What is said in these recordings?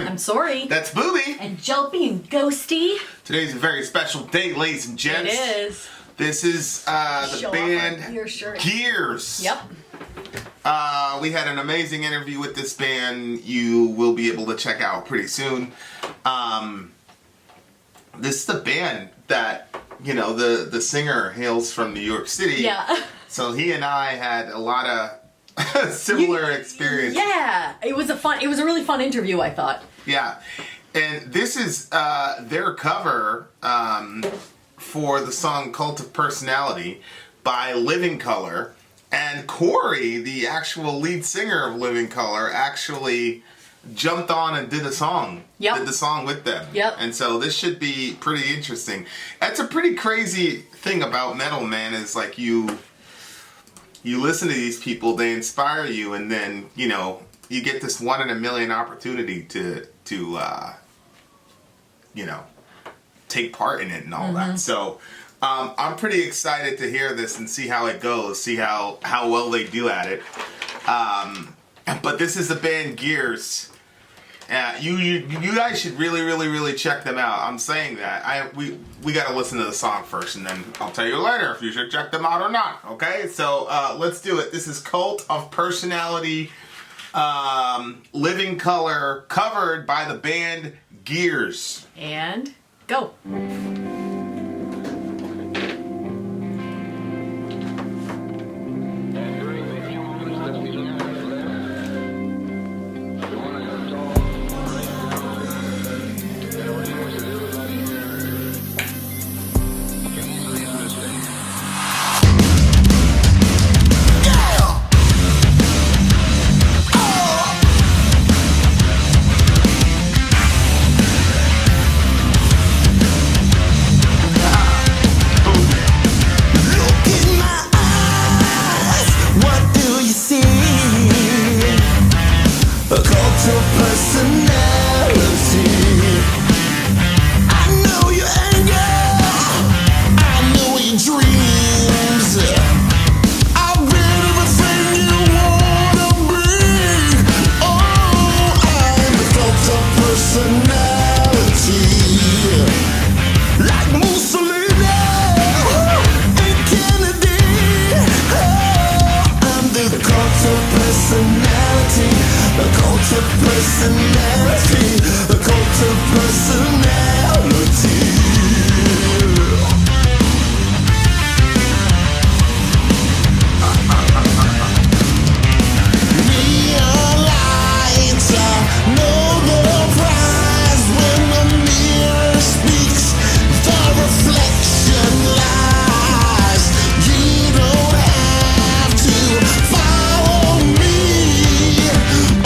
I'm Sori. That's Booby. And Jumpy and Ghosty. Today's a very special day, ladies and gents. It is. This is the band Gears. Yep. We had an amazing interview with this band. You will be able to check out pretty soon. This is the band that, you know, the singer hails from New York City. Yeah. So he and I had a lot of similar experience. Yeah. It was a really fun interview, I thought. Yeah. And this is their cover for the song Cult of Personality by Living Colour. And Corey, the actual lead singer of Living Colour, actually jumped on and did a song. Yep. Did the song with them. Yep. And so this should be pretty interesting. That's a pretty crazy thing about metal, man, is like you listen to these people, they inspire you, and then, you know, you get this 1 in a million opportunity to you know, take part in it and all that. So I'm pretty excited to hear this and see how it goes, see how well they do at it. But this is the band Gears. You guys should really check them out. I'm saying that. We got to listen to the song first, and then I'll tell you later if you should check them out or not. Okay, so let's do it. This is Cult of Personality, Living Colour, covered by the band Gears. And go.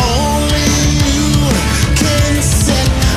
Only you can set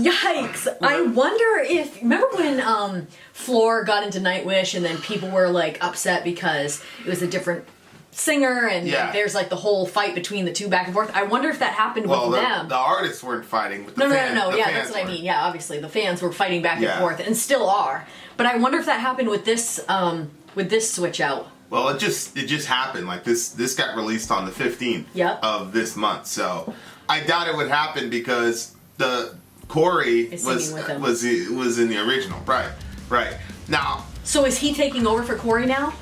Yikes! I wonder if remember when Floor got into Nightwish and then people were like upset because it was a different singer and there's like the whole fight between the two back and forth. I wonder if that happened with them. The artists weren't fighting, but No. Yeah, that's what I mean. Yeah, obviously the fans were fighting back and forth and still are. But I wonder if that happened with this switch out. Well, it just happened. Like this got released on the 15th of this month, so I doubt it would happen because the Corey was in the original, right now. So is he taking over for Corey now?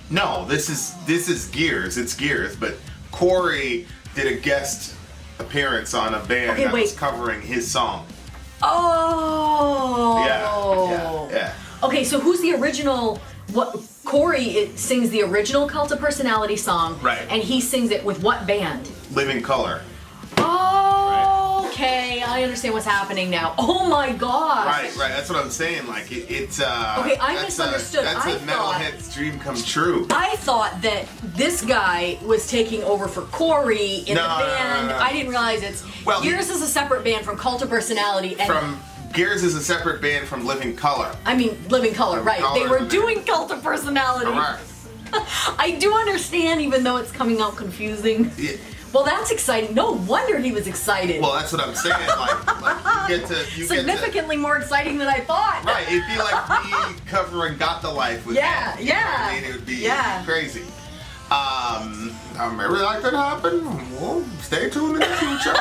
No, this is Gears. It's Gears, but Corey did a guest appearance on a band that was covering his song. Oh. Yeah. Okay, so who's the original? What Corey sings the original Cult of Personality song, right? And he sings it with what band? Living Color. Oh, okay, I understand what's happening now. Oh my gosh! Right. That's what I'm saying. Like it's okay, I misunderstood. That's a metalhead's dream come true. I thought that this guy was taking over for Corey in the band. No. I didn't realize Gears is a separate band from Cult of Personality and Gears is a separate band from Living Color. I mean, Living Color, right. They were doing Cult of Personality. Correct. I do understand, even though it's coming out confusing. Yeah. Well, that's exciting. No wonder he was excited. Well, that's what I'm saying. Like you get to... Significantly more exciting than I thought. Right. It'd be like me covering Got the Life with him. Yeah. I mean, it would be crazy. Maybe that could happen. Well, stay tuned in the future.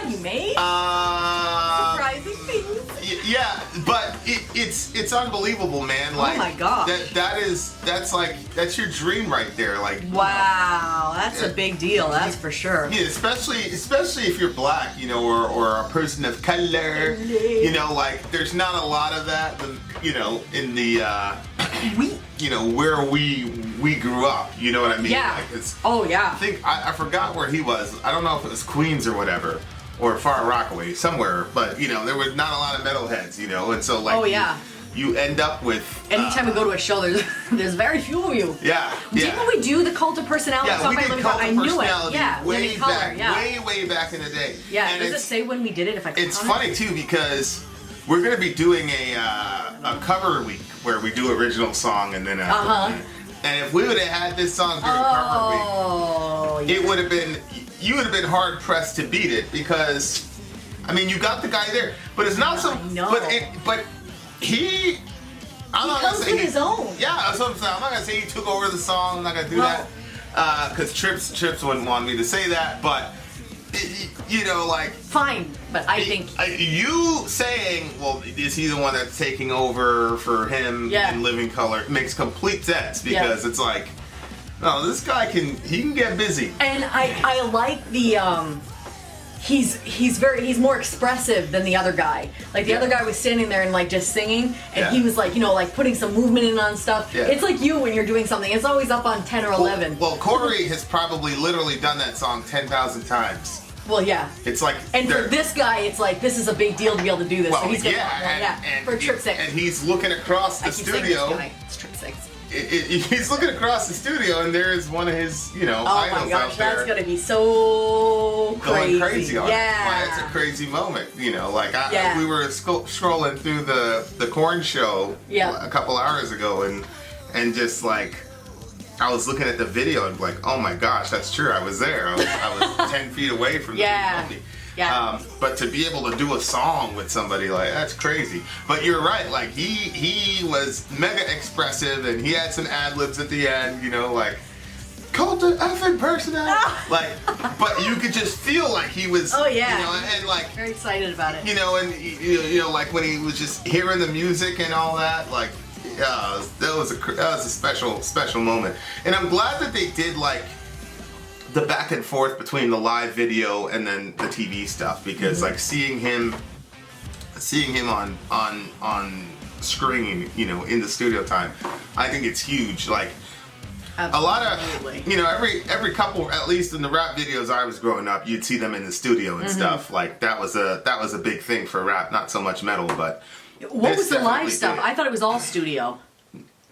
You may. Surprising things. Yeah, but it's unbelievable, man. Like, oh my god. That's your dream right there. Like, wow, that's a big deal. That's for sure. Yeah, especially if you're black, or a person of color. Like there's not a lot of that. In the where we grew up. You know what I mean? Yeah. Like I forgot where he was. I don't know if it was Queens or whatever. Or Far Rockaway, somewhere, but there was not a lot of metalheads, and so like you end up with. Anytime we go to a show, there's very few of you. Yeah. Didn't we do the Cult of Personality? Yeah, we did Cult of Personality. Yeah, way back in the day. Yeah. And does it say when we did it? If I it's funny too because we're gonna be doing a cover week where we do original song and then and if we would have had this song during cover week, it would have been. You would have been hard pressed to beat it because, I mean, you got the guy there, but it's not so. But he. I'm not comes with his own. Yeah, that's what I'm saying. I'm not gonna say he took over the song. I'm not gonna do that because Trips wouldn't want me to say that. But like. Fine, but I think you saying, well, is he the one that's taking over for him in Living Color makes complete sense because it's like. No, this guy can get busy. And I like the he's more expressive than the other guy. Like the other guy was standing there and like just singing and he was like, like putting some movement in on stuff. Yeah. It's like you when you're doing something. It's always up on 10 or 11. Well, Corey has probably literally done that song 10,000 times. Well, yeah. It's like and for this guy, it's like this is a big deal to be able to do this. Well, so he's gonna for Trip 6. And he's looking across the studio. It's Trip 6. He's looking across the studio, and there's one of his, idols my gosh, out there. That's gonna be so crazy. Going crazy on it. It's a crazy moment, we were scrolling through the Korn show a couple hours ago, and just like I was looking at the video and like, oh my gosh, that's true. I was there. I was 10 feet away from the company. Yeah. But to be able to do a song with somebody like that's crazy. But you're right. Like he was mega expressive and he had some ad libs at the end. Like Cult of effing Personality. Like, but you could just feel like he was. Oh yeah. And like very excited about it. And like when he was just hearing the music and all that. Like, that was a special moment. And I'm glad that they did like. The back and forth between the live video and then the TV stuff because like seeing him on screen, in the studio time, I think it's huge. Like absolutely. A lot of every couple, at least in the rap videos I was growing up, you'd see them in the studio and stuff. Like that was a big thing for rap, not so much metal, but what was the live stuff? I thought it was all studio.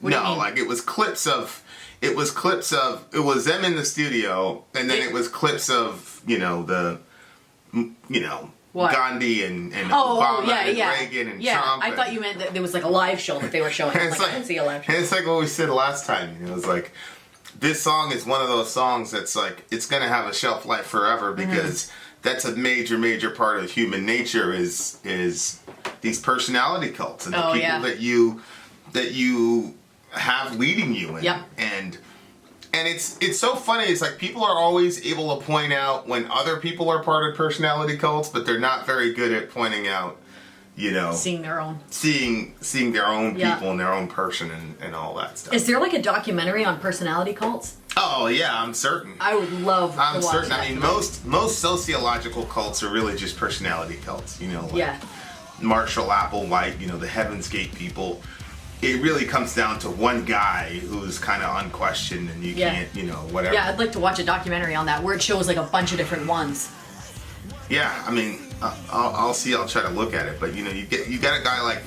No, like it was clips of. It was them in the studio, and then it was clips of, What? Gandhi and Obama and Reagan and Trump. I thought you meant that there was like a live show that they were showing. I didn't see a live show. And it's like what we said last time. You know, it's like this song is one of those songs that's like it's gonna have a shelf life forever because that's a major part of human nature is these personality cults and the people that you have leading you in. Yep. And it's so funny. It's like people are always able to point out when other people are part of personality cults, but they're not very good at pointing out, you know, seeing their own people and their own person and all that stuff. Is there like a documentary on personality cults? Oh yeah, I'm certain. I would love to watch certain. that. I mean, most sociological cults are really just personality cults. You know, like Marshall Applewhite. You know, the Heaven's Gate people. It really comes down to one guy who's kind of unquestioned and you can't, you know, whatever. Yeah, I'd like to watch a documentary on that where it shows like a bunch of different ones. Yeah, I mean, I'll see. I'll try to look at it, but you know, you got a guy like,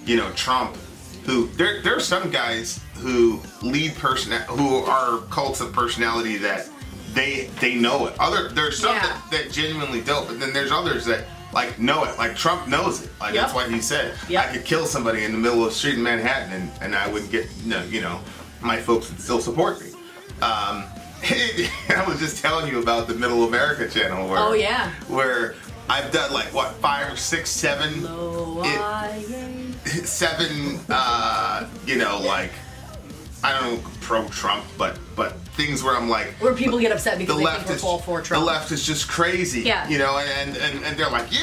you know, Trump, who there are some guys who who are cults of personality that they know it. There's some that genuinely don't, but then there's others that like know it. Like Trump knows it. Like that's why he said I could kill somebody in the middle of the street in Manhattan and I wouldn't get you know, my folks would still support me. I was just telling you about the Middle America channel where I've done like what 5 or 6, 7 you know, like I don't know, pro-Trump, but things where I'm like... Where people get upset because they think we're all for Trump. The left is just crazy. Yeah. You know, and they're like, you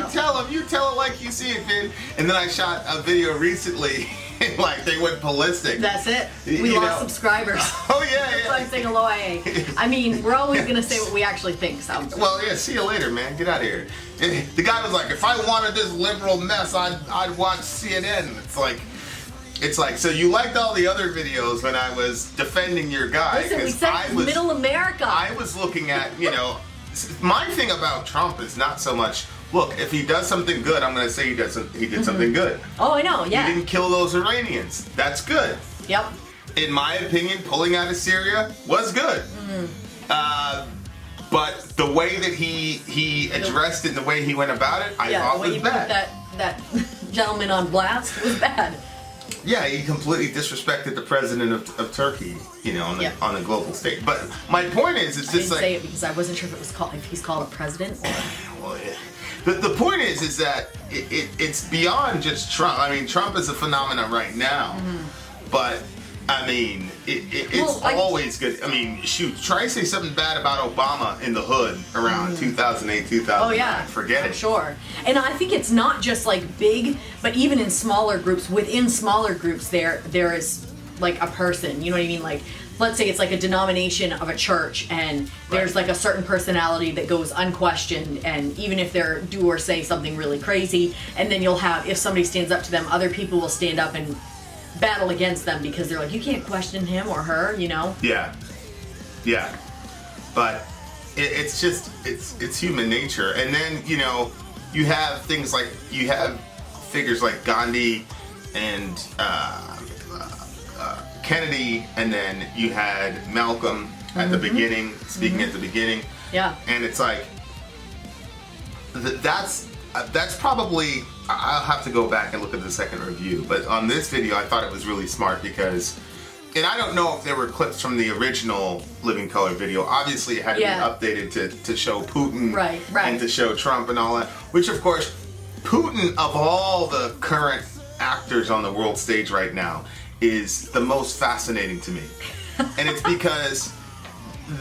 tell it like you see it, Vin. And then I shot a video recently, like they went ballistic. That's it. We lost subscribers. Oh, yeah. That's why I'm saying hello, I mean, we're always going to say what we actually think, so... Well, yeah, see you later, man. Get out of here. The guy was like, if I wanted this liberal mess, I'd watch CNN. It's like, so you liked all the other videos when I was defending your guy. Listen, we said Middle America. I was looking at, you know, my thing about Trump is not so much, look, if he does something good, I'm going to say he did something good. Oh, I know, yeah. He didn't kill those Iranians. That's good. Yep. In my opinion, pulling out of Syria was good. But the way that he addressed it and the way he went about it, I thought was bad. That gentleman on blast was bad. Yeah, he completely disrespected the president of Turkey, you know, on the global stage. But my point is, it's just like... I didn't say it because I wasn't sure if he's called a president or... Well, yeah. The point is that it's beyond just Trump. I mean, Trump is a phenomenon right now, but... I mean, it's always good. I mean, shoot, try to say something bad about Obama in the hood around 2008, 2009. Oh, yeah. Forget it. Sure. And I think it's not just like big, but even in smaller groups, within smaller groups, there is like a person, you know what I mean? Like, let's say it's like a denomination of a church and there's like a certain personality that goes unquestioned, and even if they're do or say something really crazy, and then you'll have, if somebody stands up to them, other people will stand up and battle against them because they're like, you can't question him or her, you know? Yeah. But it's just, it's human nature. And then, you know, you have things like, you have figures like Gandhi and Kennedy, and then you had Malcolm at the beginning, speaking at the beginning. Yeah. And it's like, that's probably, I'll have to go back and look at the second review, but on this video I thought it was really smart because, and I don't know if there were clips from the original Living Color video. Obviously it had to be updated to show Putin and to show Trump and all that, which of course, Putin of all the current actors on the world stage right now is the most fascinating to me. And it's because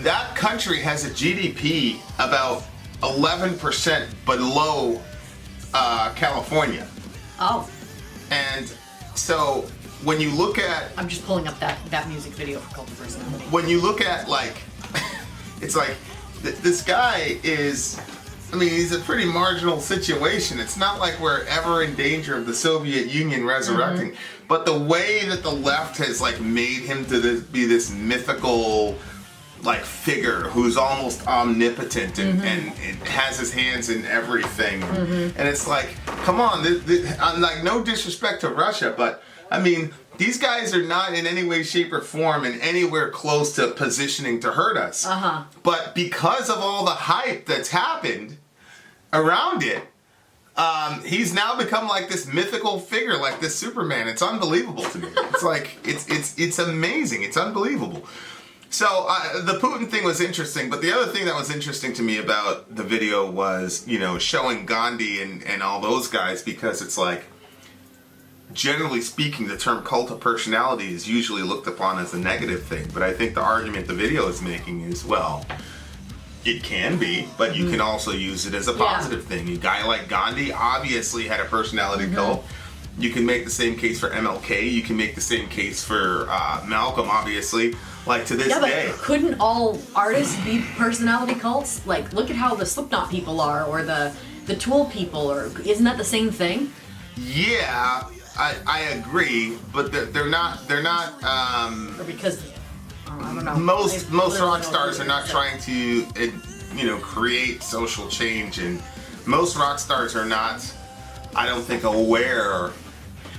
that country has a GDP about 11% below California. Oh. And so when you look at... I'm just pulling up that music video for Cult of Personality. When you look at, like, it's like, this guy is, I mean, he's a pretty marginal situation. It's not like we're ever in danger of the Soviet Union resurrecting. But the way that the left has, like, made him to be this mythical... like figure who's almost omnipotent and has his hands in everything, and it's like, come on, I'm like, no disrespect to Russia, but I mean, these guys are not in any way, shape, or form in anywhere close to positioning to hurt us. But because of all the hype that's happened, around it, he's now become like this mythical figure, like this Superman. It's unbelievable to me. It's like, it's amazing. It's unbelievable. So the Putin thing was interesting, but the other thing that was interesting to me about the video was, you know, showing Gandhi and all those guys, because it's like, generally speaking, the term cult of personality is usually looked upon as a negative thing. But I think the argument the video is making is, well, it can be, but you can also use it as a positive thing. A guy like Gandhi obviously had a personality cult. You can make the same case for MLK. You can make the same case for Malcolm, obviously. Like, to this day. But couldn't all artists be personality cults? Like, look at how the Slipknot people are, or the Tool people, or isn't that the same thing? Yeah, I agree, but they're not. Or because I don't know. Most rock stars are not trying to, you know, create social change, and most rock stars are not, I don't think, aware.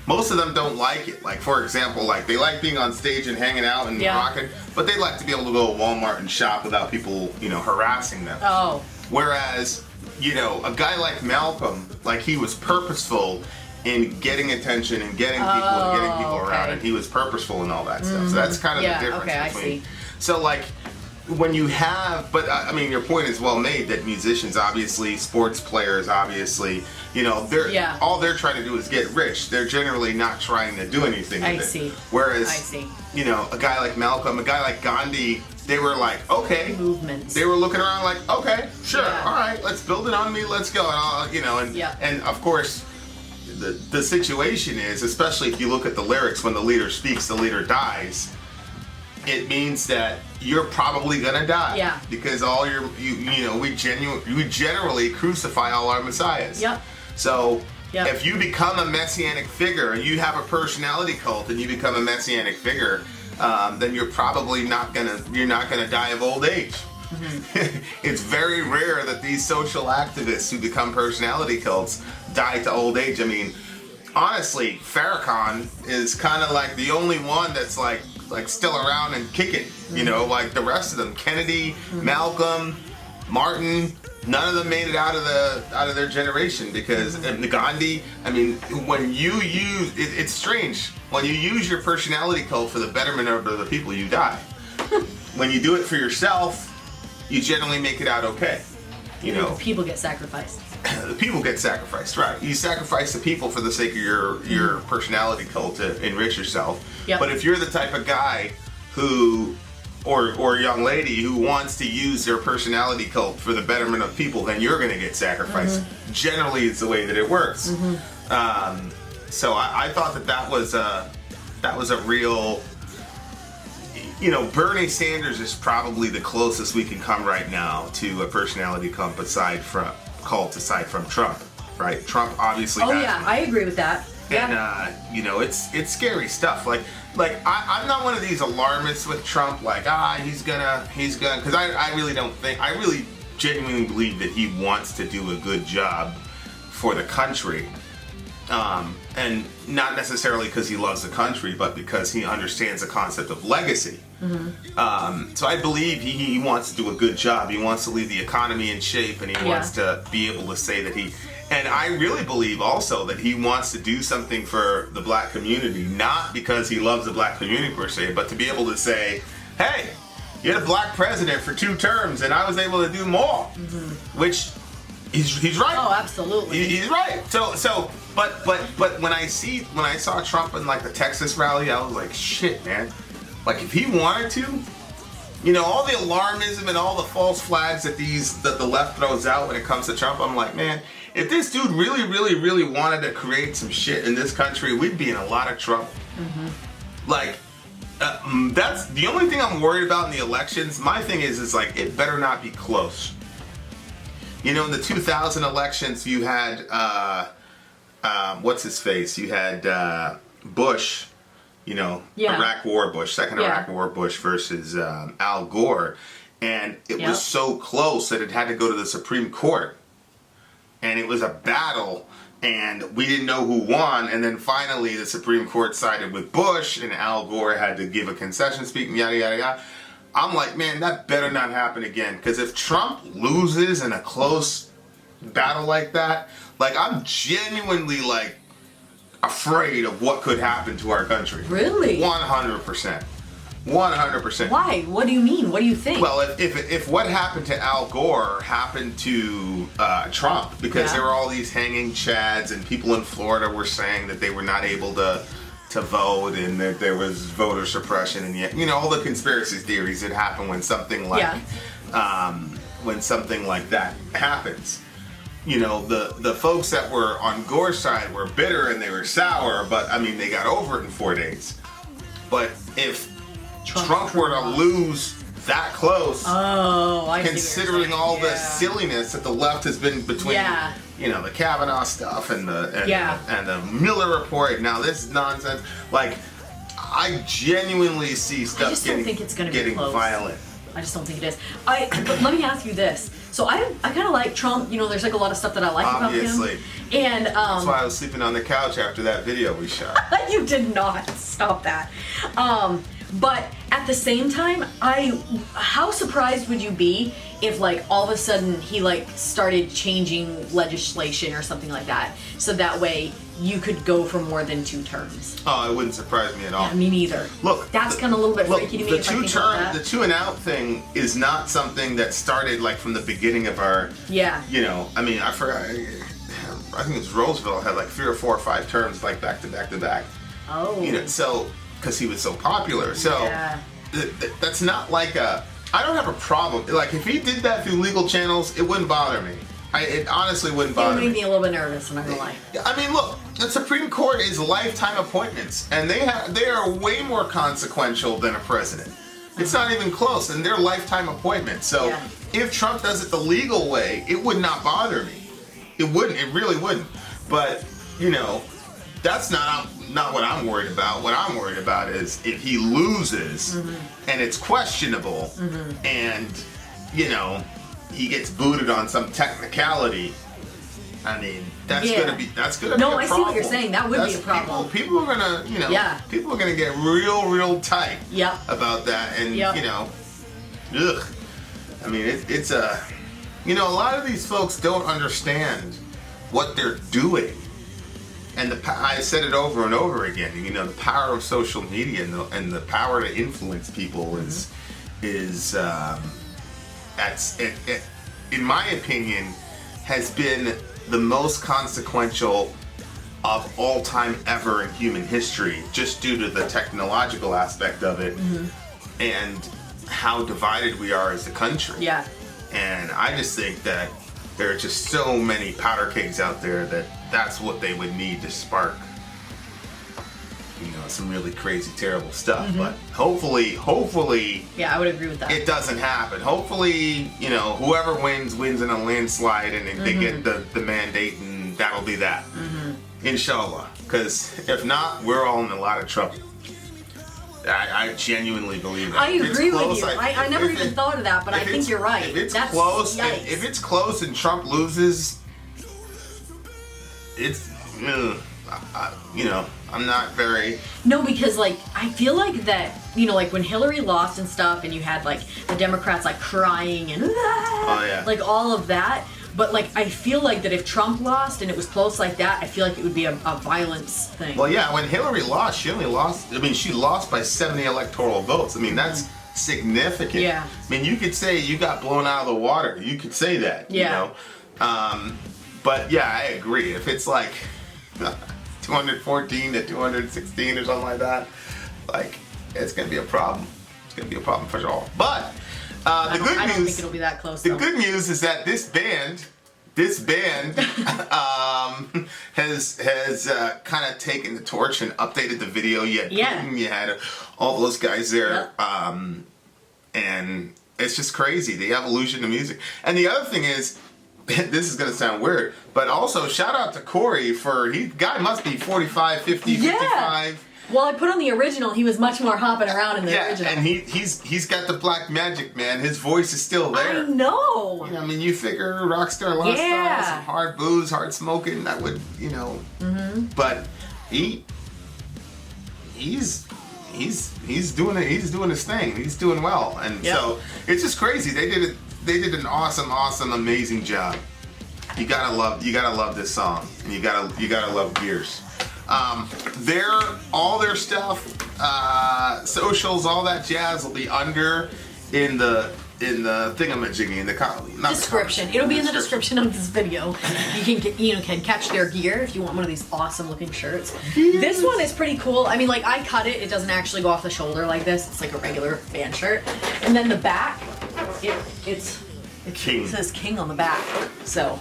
Most of them don't like it. Like, for example, like, they like being on stage and hanging out and rocking, but they like to be able to go to Walmart and shop without people, you know, harassing them. Oh. Whereas, you know, a guy like Malcolm, like, he was purposeful in getting attention and getting people and getting people around, and he was purposeful in all that stuff. So that's kind of the difference between. I see. So, like, when you have, but I mean, your point is well made, that musicians, obviously, sports players, obviously, you know, all they're trying to do is get rich. They're generally not trying to do anything with it. I see. Whereas, you know, a guy like Malcolm, a guy like Gandhi, they were like, okay. Movements. They were looking around like, okay, sure, all right, let's build it on me, let's go. And I'll, you know, and of course, the situation is, especially if you look at the lyrics, when the leader speaks, the leader dies. It means that you're probably gonna die. Yeah. Because all you know, we generally crucify all our messiahs. Yep. So if you become a messianic figure and you have a personality cult and you become a messianic figure, then you're probably not gonna die of old age. It's very rare that these social activists who become personality cults die to old age. I mean, honestly, Farrakhan is kind of like the only one that's like still around and kicking. You know, like the rest of them, Kennedy, Malcolm, Martin, none of them made it out of their generation, because Gandhi. I mean, when you use it's strange, when you use your personality cult for the betterment of the people, you die. When you do it for yourself, you generally make it out okay. You know, people get sacrificed. The people get sacrificed, right? You sacrifice the people for the sake of your personality cult to enrich yourself. Yep. But if you're the type of guy who, or young lady who wants to use their personality cult for the betterment of people, then you're going to get sacrificed. Generally, it's the way that it works. So I thought that was a real. You know, Bernie Sanders is probably the closest we can come right now to a personality cult aside from Trump, right? Trump obviously has one. I agree with that. And you know, it's scary stuff. Like I'm not one of these alarmists with Trump. Like he's gonna, because I really genuinely believe that he wants to do a good job for the country. And not necessarily because he loves the country, but because he understands the concept of legacy. So I believe he wants to do a good job. He wants to leave the economy in shape, and he wants to be able to say that and I really believe also that he wants to do something for the black community, not because he loves the black community per se, but to be able to say, hey, you had a black president for 2 terms, and I was able to do more, which he's right. Oh, absolutely. He's right. So. But when I saw Trump in like the Texas rally, I was like, shit, man. Like, if he wanted to, you know, all the alarmism and all the false flags that the left throws out when it comes to Trump, I'm like, man, if this dude really, really, really wanted to create some shit in this country, we'd be in a lot of trouble. Like, that's the only thing I'm worried about in the elections. My thing is like, it better not be close. You know, in the 2000 elections, you had what's his face? You had Bush, you know, Iraq War Bush, second Iraq War Bush versus Al Gore. And it was so close that it had to go to the Supreme Court. And it was a battle, and we didn't know who won. And then finally the Supreme Court sided with Bush, and Al Gore had to give a concession speech, and yada, yada, yada. I'm like, man, that better not happen again. Because if Trump loses in a close battle like that, like I'm genuinely like afraid of what could happen to our country. Really? 100%. 100%. Why? What do you mean? What do you think? Well, if what happened to Al Gore happened to Trump, because there were all these hanging chads and people in Florida were saying that they were not able to vote and that there was voter suppression and yet, you know, all the conspiracy theories that happen when something like that happens. You know, the folks that were on Gore's side were bitter and they were sour, but I mean, they got over it in 4 days. But if Trump were to lose that close, considering all the silliness that the left has been between, you know, the Kavanaugh stuff and the Mueller report, now this nonsense, like, I genuinely see stuff getting violent. I just don't think it is. But let me ask you this. So I kind of like Trump. You know, there's like a lot of stuff that I like about him. And that's why I was sleeping on the couch after that video we shot. You did not stop that. But at the same time, how surprised would you be if like all of a sudden he like started changing legislation or something like that, so that way you could go for more than 2 terms? Oh, it wouldn't surprise me at all. Yeah, me neither. Look, that's kind of a little bit freaky to me. The 2 and out thing is not something that started like from the beginning of our. Yeah. You know, I mean, I forgot. I think it was Roosevelt had like 3 or 4 or 5 terms like back to back to back. Oh. You know, so because he was so popular, so that's not like a. I don't have a problem. Like if he did that through legal channels, it wouldn't bother me. It honestly wouldn't bother me. It made me a little bit nervous, I'm not gonna lie. I mean, look, the Supreme Court is lifetime appointments, and they are way more consequential than a president. It's not even close, and they're lifetime appointments. So if Trump does it the legal way, it would not bother me. It wouldn't. It really wouldn't. But you know, that's not what I'm worried about. What I'm worried about is if he loses and it's questionable, and you know, he gets booted on some technicality. I mean, that's gonna be a problem. No, I see what you're saying. That would be a problem. People are gonna, you know, people are gonna get real tight about that, and you know, ugh. I mean, it's a, you know, a lot of these folks don't understand what they're doing, and I said it over and over again. You know, the power of social media and the power to influence people is in my opinion, has been the most consequential of all time ever in human history, just due to the technological aspect of it and how divided we are as a country. Yeah. And I just think that there are just so many powder kegs out there that's what they would need to spark, you know, some really crazy, terrible stuff. But hopefully, yeah, I would agree with that. It doesn't happen. Hopefully, you know, whoever wins in a landslide, and they get the mandate, and that'll be that. Inshallah. Because if not, we're all in a lot of trouble. I genuinely believe that. I agree with you. I never even thought of that, but I think you're right. If it's close, if it's close and Trump loses, it's, you know, I'm not very... No, because, like, I feel like that, you know, like, when Hillary lost and stuff, and you had, like, the Democrats, like, crying and, like, all of that, but, like, I feel like that if Trump lost and it was close like that, I feel like it would be a violence thing. Well, yeah, when Hillary lost, she lost by 70 electoral votes. I mean, that's significant. Yeah. I mean, you could say you got blown out of the water. You could say that, you know. But, yeah, I agree. If it's, like... 214 to 216 or something like that, like, it's gonna be a problem. It's gonna be a problem for sure. But the good news, I don't think it'll be that close. The good news is that this band has kind of taken the torch and updated the video. You had Putin, you had all those guys there, and it's just crazy, the evolution of music. And the other thing is, this is going to sound weird, but also shout out to Corey guy must be 45, 50, 55. Well, I put on the original, he was much more hopping around in the original. And he's got the black magic, man. His voice is still there. I know. I mean, you figure rockstar lifestyle, some hard booze, hard smoking, that would, you know. But he's doing it. He's doing his thing. He's doing well, and so it's just crazy. They did an awesome, amazing job. You gotta love this song. And you gotta love Gears. All their stuff, socials, all that jazz will be under in the thingamajiggy, in the description. It'll be in the description of this video. You can catch their gear if you want one of these awesome looking shirts. This one is pretty cool. I mean, like, I cut it. It doesn't actually go off the shoulder like this. It's like a regular band shirt. And then the back, it says King on the back. So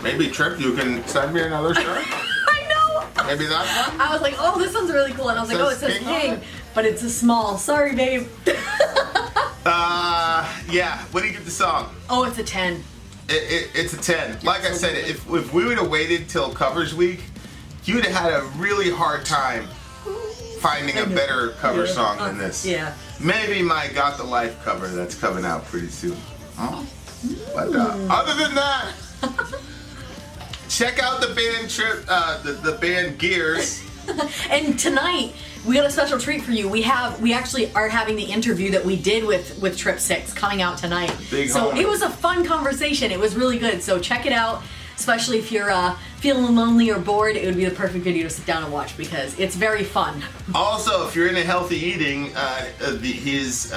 maybe Trip, you can send me another shirt. I know. Maybe that one. I was like, oh, this one's really cool, and I was like, oh, it says King, but it's a small. Sorry, babe. Yeah. What do you give the song? Oh, it's a 10. It's a 10. Like I said, if we would have waited till covers week, you'd have had a really hard time finding a better cover song than this. Yeah. Maybe my Got the Life cover that's coming out pretty soon. Huh? But other than that, check out the band Trip, the band Gears. And tonight we got a special treat for you. We actually are having the interview that we did with Trip 6 coming out tonight. So it was a fun conversation. It was really good. So check it out. Especially if you're feeling lonely or bored, it would be the perfect video to sit down and watch because it's very fun. Also, if you're into healthy eating, his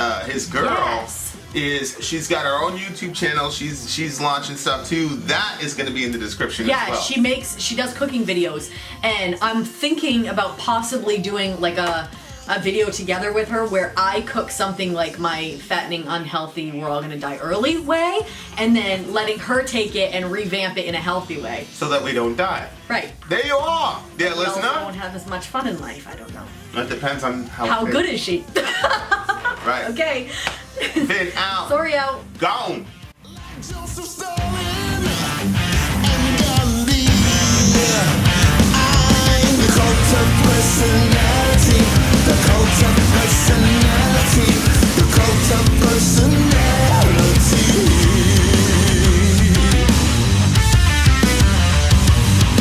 girl she's got her own YouTube channel. She's launching stuff too. That is going to be in the description as well. Yeah, she does cooking videos, and I'm thinking about possibly doing like a video together with her where I cook something like my fattening, unhealthy, we're all gonna die early way, and then letting her take it and revamp it in a healthy way. So that we don't die. Right. There you are. Yeah, listen up. I won't have as much fun in life, I don't know. That depends on how good is she. Right. Okay. Vin out. Sori out. Gone.